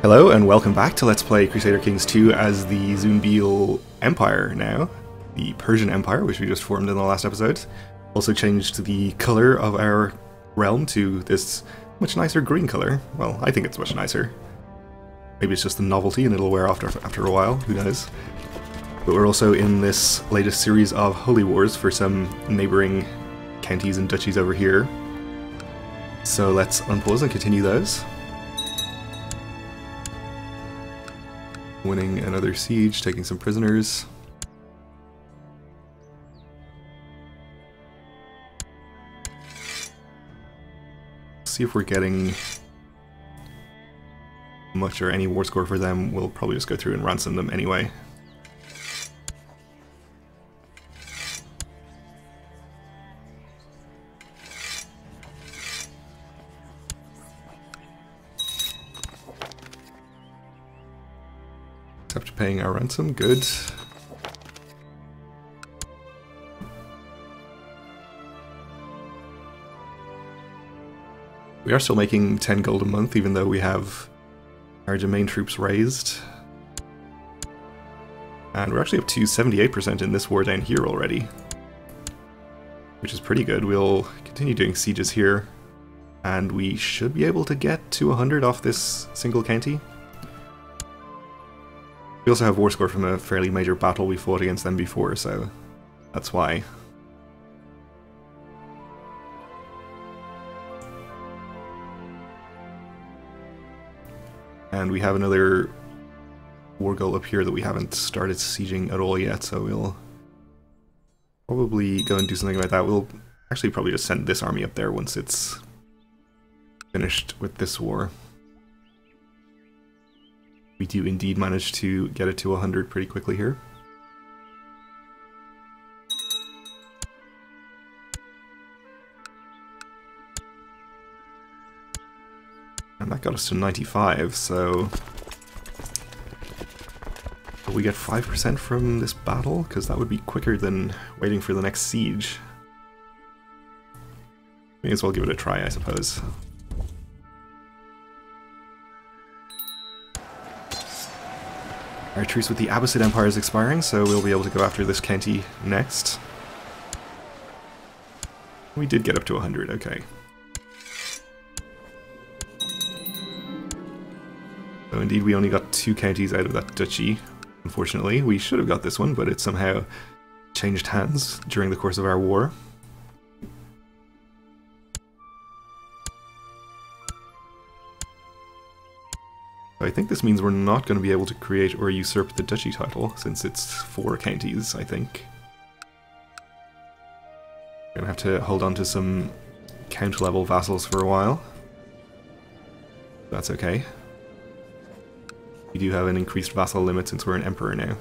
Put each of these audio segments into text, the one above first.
Hello and welcome back to Let's Play Crusader Kings 2 as the Zunbil Empire now. The Persian Empire, which we just formed in the last episode. Also changed the colour of our realm to this much nicer green colour. Well, I think it's much nicer. Maybe it's just the novelty and it'll wear off after a while, who knows. But we're also in this latest series of holy wars for some neighbouring counties and duchies over here. So let's unpause and continue those. Winning another siege, taking some prisoners. See if we're getting much or any war score for them. We'll probably just go through and ransom them anyway. After paying our ransom, good. We are still making 10 gold a month, even though we have our domain troops raised. And we're actually up to 78% in this war down here already, which is pretty good. We'll continue doing sieges here, and we should be able to get to 100 off this single county. We also have war score from a fairly major battle we fought against them before, so that's why. And we have another war goal up here that we haven't started sieging at all yet, so we'll probably go and do something about that. We'll actually probably just send this army up there once it's finished with this war. We do indeed manage to get it to 100 pretty quickly here. And that got us to 95, so will we get 5% from this battle? Because that would be quicker than waiting for the next siege. May as well give it a try, I suppose. Our truce with the Abbasid Empire is expiring, so we'll be able to go after this county next. We did get up to 100, okay. So indeed we only got 2 counties out of that duchy, unfortunately. We should have got this one, but it somehow changed hands during the course of our war. I think this means we're not going to be able to create or usurp the duchy title, since it's 4 counties, I think. We're going to have to hold on to some count-level vassals for a while. That's okay. We do have an increased vassal limit since we're an emperor now.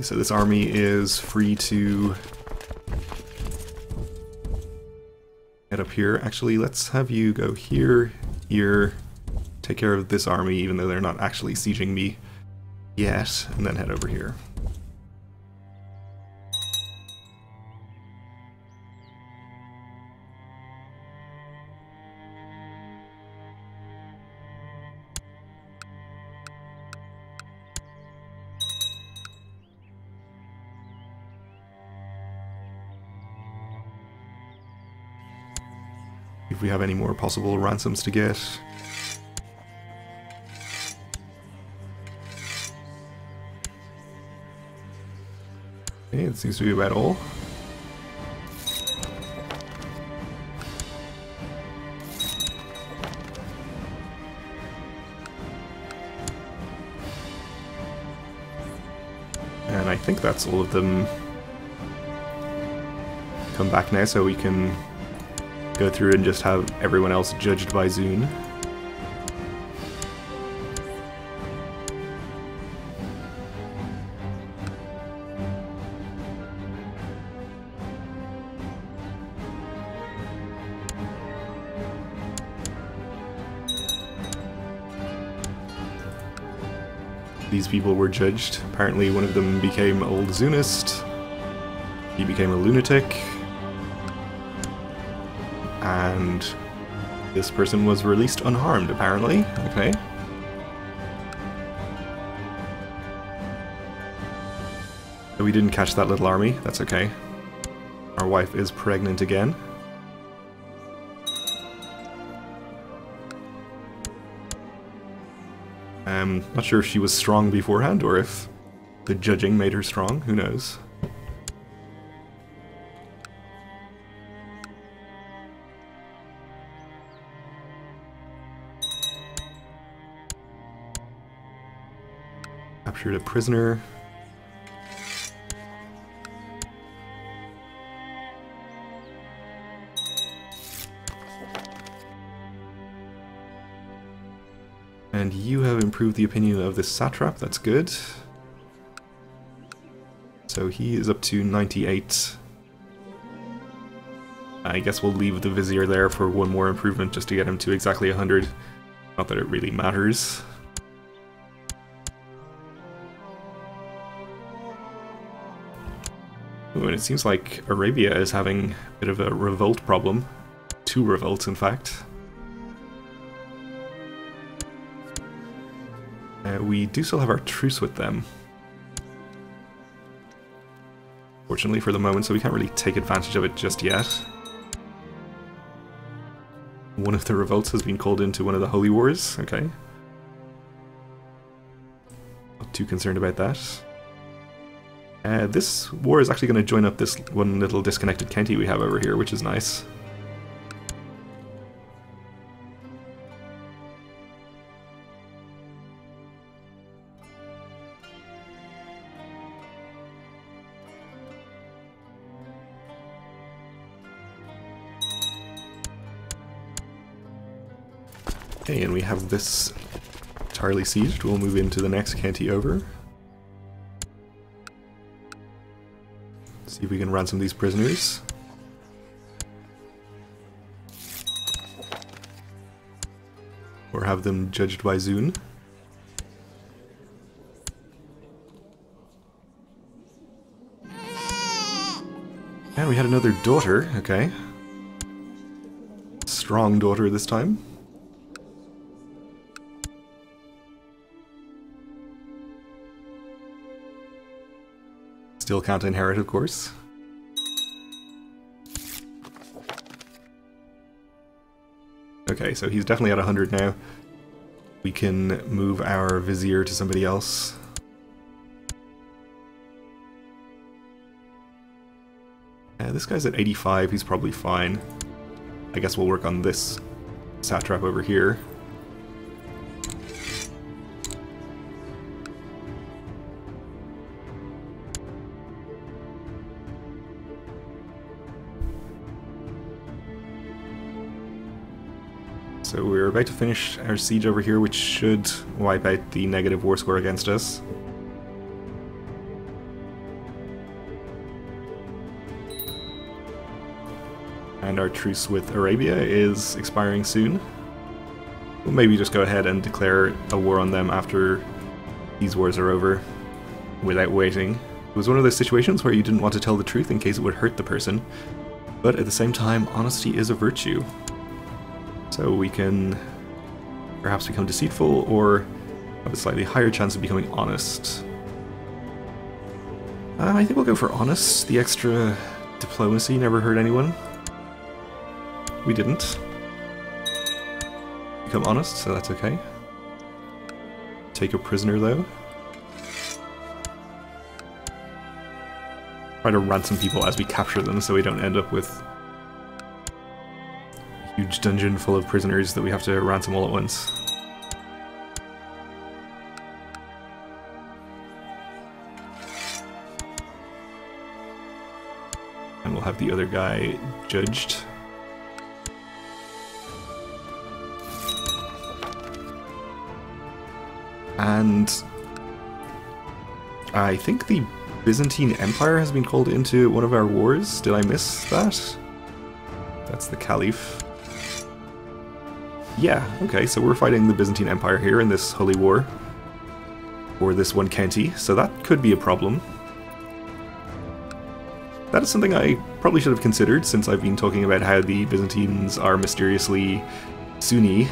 So this army is free to head up here. Actually, let's have you go here, here, take care of this army, even though they're not actually sieging me yet, and then head over here. If we have any more possible ransoms to get. Okay, that seems to be about all. And I think that's all of them come back now, so we can go through and just have everyone else judged by Zun. these people were judged. Apparently one of them became old Zunist, he became a lunatic, and this person was released unharmed, apparently. Okay. So we didn't catch that little army, that's okay. Our wife is pregnant again. Not sure if she was strong beforehand or if the judging made her strong, who knows. Captured a prisoner. And you have improved the opinion of this satrap, that's good. So he is up to 98. I guess we'll leave the vizier there for one more improvement just to get him to exactly 100. Not that it really matters. Ooh, and it seems like Arabia is having a bit of a revolt problem. 2 revolts, in fact. We do still have our truce with them. Fortunately for the moment, so we can't really take advantage of it just yet. One of the revolts has been called into one of the holy wars, okay. Not too concerned about that. This war is actually going to join up this one little disconnected county we have over here, which is nice. Okay, and we have this entirely sieged. We'll move into the next county over. See if we can ransom these prisoners. Or have them judged by Zun. And we had another daughter, okay. Strong daughter this time. Still can't inherit, of course. Okay, so he's definitely at 100 now. We can move our vizier to somebody else. This guy's at 85, he's probably fine. I guess we'll work on this satrap over here. So we're about to finish our siege over here, which should wipe out the negative war score against us. And our truce with Arabia is expiring soon. We'll maybe just go ahead and declare a war on them after these wars are over, without waiting. It was one of those situations where you didn't want to tell the truth in case it would hurt the person, but at the same time, honesty is a virtue. So we can perhaps become deceitful or have a slightly higher chance of becoming honest. I think we'll go for honest. The extra diplomacy never hurt anyone. We didn't become honest, so that's okay. Take a prisoner though. Try to ransom people as we capture them so we don't end up with huge dungeon full of prisoners that we have to ransom all at once. And we'll have the other guy judged. And I think the Byzantine Empire has been called into one of our wars. Did I miss that? That's the Caliph. Yeah, okay, so we're fighting the Byzantine Empire here in this holy war. for this one county, so that could be a problem. That is something I probably should have considered, since I've been talking about how the Byzantines are mysteriously Sunni.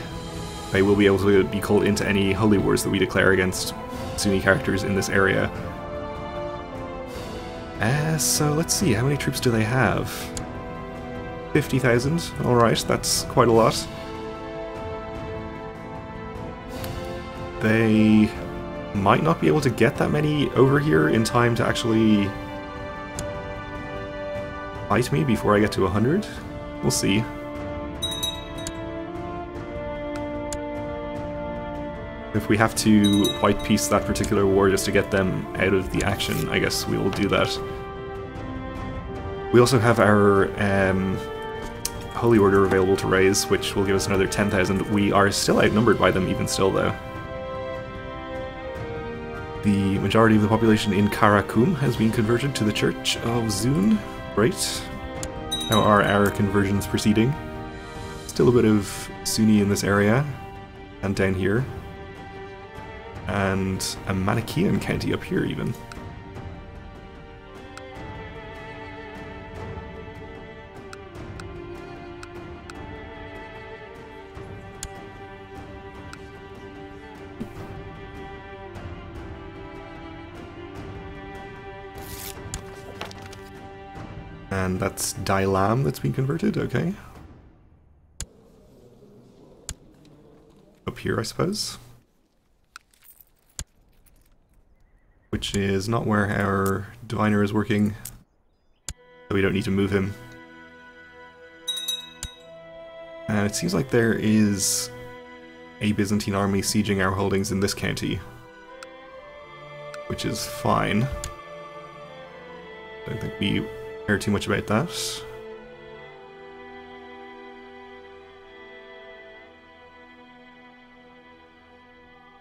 They will be able to be called into any holy wars that we declare against Sunni characters in this area. So let's see, how many troops do they have? 50,000, alright, that's quite a lot. They might not be able to get that many over here in time to actually fight me before I get to 100. We'll see. If we have to white piece that particular war just to get them out of the action, I guess we will do that. We also have our Holy Order available to raise, which will give us another 10,000. We are still outnumbered by them even still, though. The majority of the population in Karakum has been converted to the Church of Zun. Great. How are our conversions proceeding? Still a bit of Sunni in this area, and down here. And a Manichaean county up here, even. And that's Dailam that's been converted, okay. Up here, I suppose. Which is not where our diviner is working, so we don't need to move him. And it seems like there is a Byzantine army sieging our holdings in this county, which is fine. Don't think we care too much about that.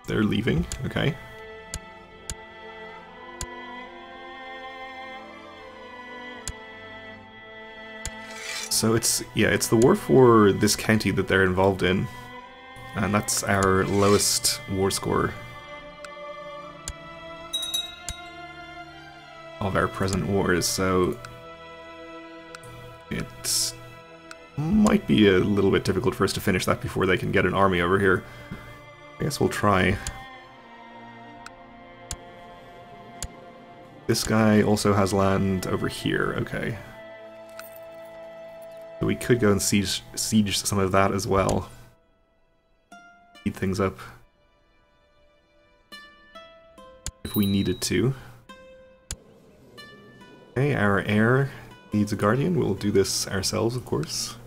They're leaving, okay. So it's the war for this county that they're involved in, and that's our lowest war score of our present wars, so it might be a little bit difficult for us to finish that before they can get an army over here. I guess we'll try. This guy also has land over here, okay. So we could go and siege some of that as well. Speed things up. If we needed to. Okay, our heir needs a guardian. We'll do this ourselves, of course.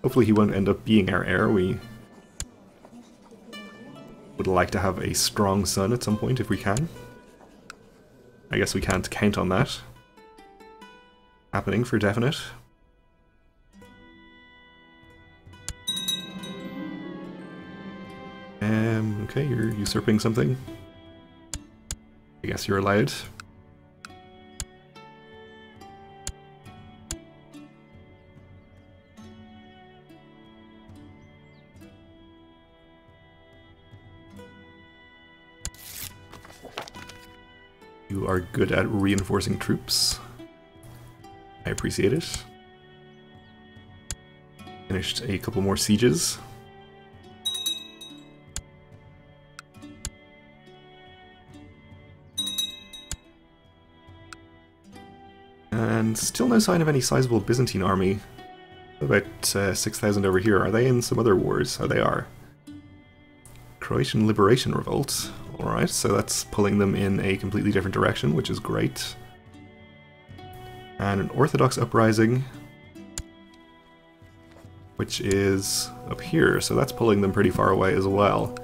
Hopefully he won't end up being our heir. We would like to have a strong son at some point if we can. I guess we can't count on that happening for definite. Okay, you're usurping something. I guess you're allowed. You are good at reinforcing troops. I appreciate it. Finished a couple more sieges. And still no sign of any sizable Byzantine army. About 6,000 over here. Are they in some other wars? Oh, they are. Croatian Liberation Revolt. Alright, so that's pulling them in a completely different direction, which is great. And an Orthodox Uprising, which is up here, so that's pulling them pretty far away as well.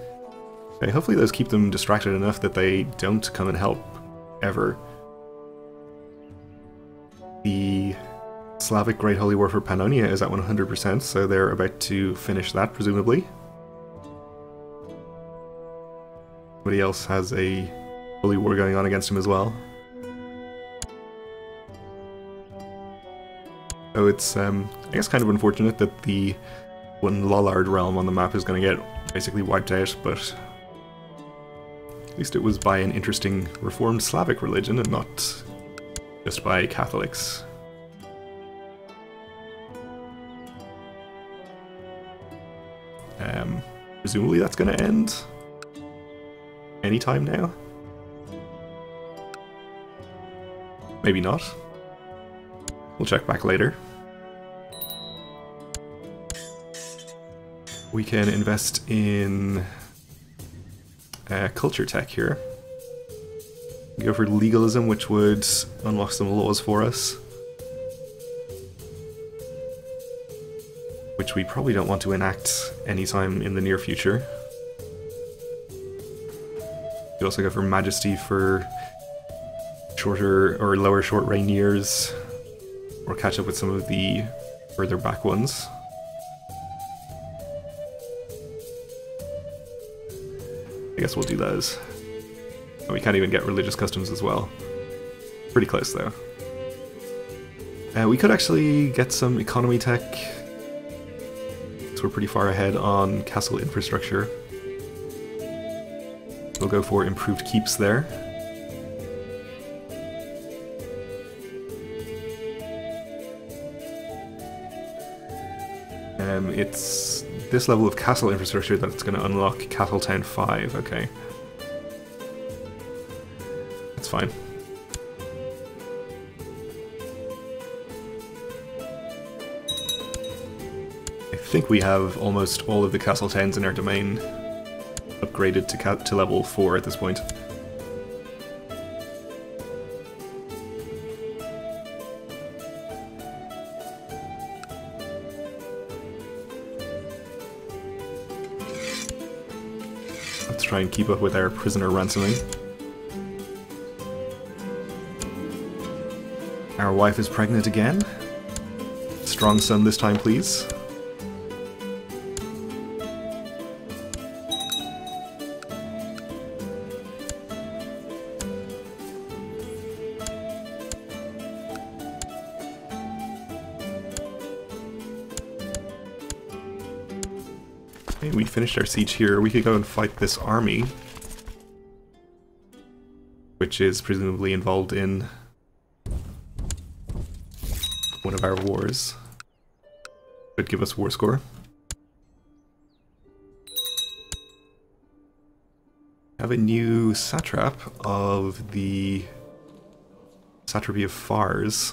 Okay, hopefully those keep them distracted enough that they don't come and help, ever. The Slavic Great Holy War for Pannonia is at 100%, so they're about to finish that, presumably. Somebody else has a holy war going on against him as well. So it's, I guess, kind of unfortunate that the one Lollard realm on the map is going to get basically wiped out, but At least it was by an interesting Reformed Slavic religion and not just by Catholics. Presumably that's going to end anytime now. Maybe not. We'll check back later. We can invest in culture tech here. Go for legalism, which would unlock some laws for us. Which we probably don't want to enact anytime in the near future. You also go for majesty for shorter or lower short reign years, or catch up with some of the further back ones. I guess we'll do those. Oh, we can't even get religious customs as well. Pretty close though. We could actually get some economy tech. So we're pretty far ahead on castle infrastructure. We'll go for improved keeps there. It's this level of castle infrastructure that's going to unlock Castle Town 5, okay. That's fine. I think we have almost all of the castle towns in our domain upgraded to level 4 at this point. Let's try and keep up with our prisoner ransoming. Our wife is pregnant again. Strong son this time, please. Okay, we finished our siege here. We could go and fight this army, which is presumably involved in one of our wars. Could give us war score. Have a new satrap of the satrapy of Fars.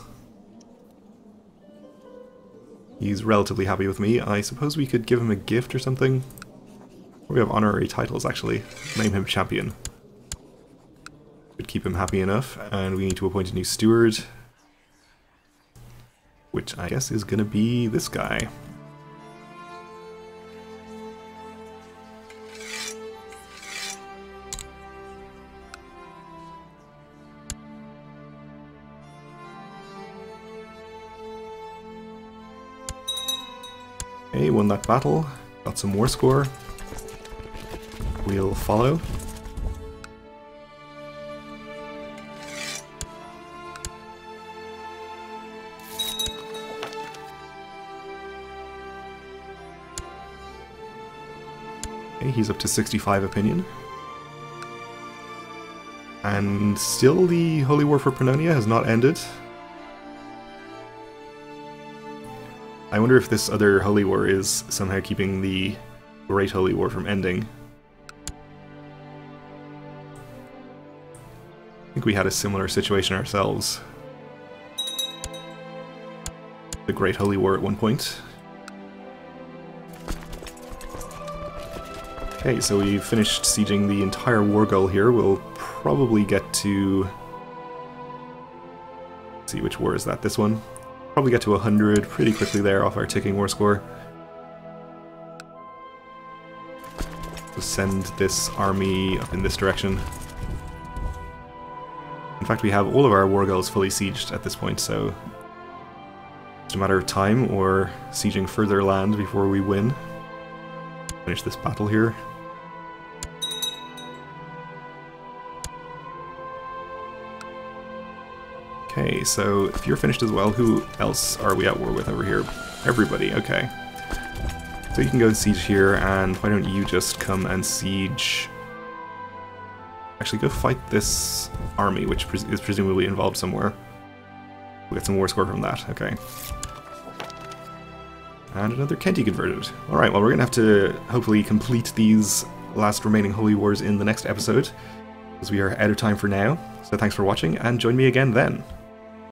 He's relatively happy with me. I suppose we could give him a gift or something. We have honorary titles, actually. Name him champion. Would keep him happy enough. And we need to appoint a new steward, which I guess is gonna be this guy. Okay, won that battle, got some war score. We'll follow. Okay, he's up to 65 opinion. And still the Holy War for Pannonia has not ended. I wonder if this other Holy War is somehow keeping the Great Holy War from ending. I think we had a similar situation ourselves. The Great Holy War at one point. Okay, so we've finished sieging the entire war goal here. We'll probably get to... Let's see, which war is that? This one? Probably get to 100 pretty quickly there off our ticking war score. So send this army up in this direction. In fact, we have all of our war goals fully sieged at this point, so it's a matter of time or sieging further land before we win. Finish this battle here. Okay, so if you're finished as well, who else are we at war with over here? Everybody, okay. So you can go and siege here, and why don't you just come and siege actually go fight this army, which is presumably involved somewhere. We'll get some war score from that, okay. And another Kenti converted. Alright, well we're going to have to hopefully complete these last remaining Holy Wars in the next episode, because we are out of time for now. So thanks for watching, and join me again then.